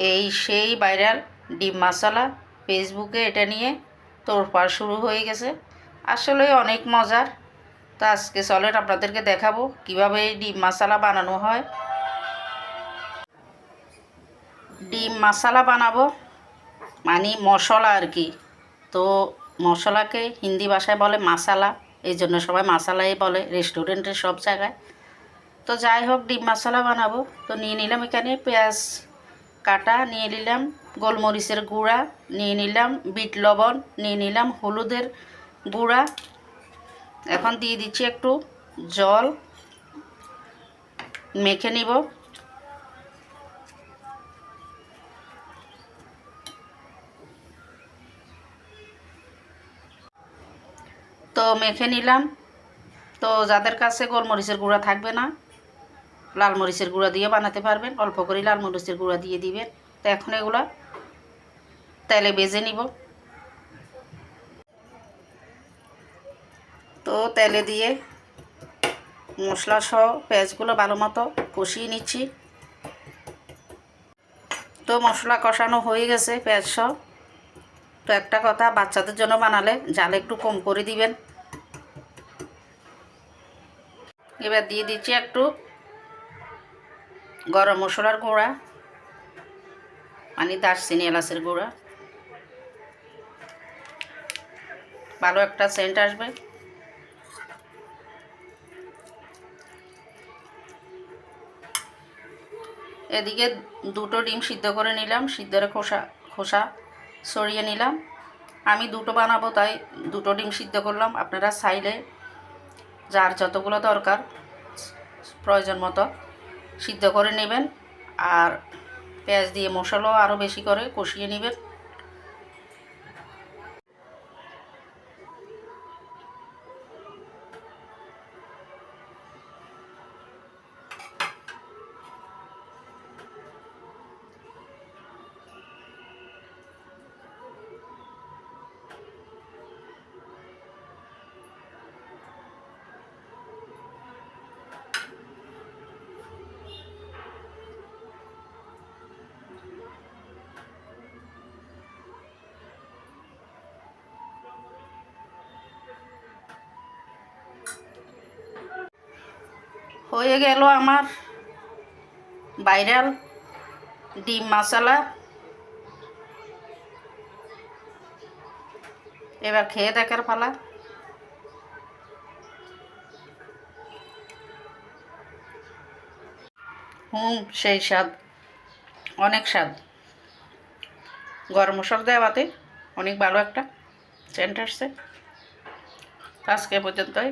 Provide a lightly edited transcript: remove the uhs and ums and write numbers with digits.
এই সেই ভাইরাল ডিম মশলা, ফেসবুকে এটা নিয়ে তোড়পাড় শুরু হয়ে গেছে। আসলে অনেক মজার। তো আজকে চলেন আপনাদেরকে দেখাবো কিভাবে এই ডিম মশলা বানানো হয়। ডিম মশলা বানাবো মানে মশলা আর কি। তো মশলাকে হিন্দি ভাষায় বলে মশালা, এই জন্য সবাই মশলাই বলে রেস্টুরেন্টের সব জায়গায়। তো যাই হোক, ডিম মশলা বানাবো। তো নিয়ে নিলাম এখানে পেঁয়াজ কাটা, নিয়ে নিলাম গোলমরিচের গুঁড়া, নিয়ে নিলাম বিট লবণ, নিয়ে নিলাম হলুদের গুঁড়া। এখন দিয়ে দিচ্ছি একটু জল, মেখে নিব। তো মেখে নিলাম। তো যাদের কাছে গোলমরিচের গুঁড়া থাকবে না, লাল মরিচের গুঁড়া দিয়ে বানাতে পারবেন, অল্প করে লাল মরিচের গুঁড়া দিয়ে দিবেন। তো এখন এগুলা তেলে ভেজে নিব। তো তেলে দিয়ে মশলা সহ পেঁয়াজগুলো ভালো মতো কষিয়ে নিচ্ছি। তো মশলা কষানো হয়ে গেছে পেঁয়াজ সহ। তো একটা কথা, বাচ্চাদের জন্য বানালে জাল একটু কম করে দিবেন। এবার দিয়ে দিচ্ছি একটু গরম মশলার গুঁড়া, মানে দারচিনি এলাচের গুঁড়া। ভালো একটা সেন্ট আসবে। এদিকে দুটো ডিম সিদ্ধ করে নিলাম, সিদ্ধের খোসা সরিয়ে নিলাম। আমি দুটো বানাবো তাই দুটো ডিম সিদ্ধ করলাম। আপনারা চাইলে যার যতগুলো দরকার প্রয়োজন মতো সিদ্ধ করে নেবেন। আর পেঁয়াজ দিয়ে মশলাও আরও বেশি করে কষিয়ে নেবেন। হয়ে গেল আমার ভাইরাল ডিম মশলা। এবার খেয়ে দেখার পালা। সেই স্বাদ, অনেক স্বাদ। গরম মশলা দেওয়াতে অনেক ভালো একটা সেন্ট আসছে। আজকে পর্যন্তই।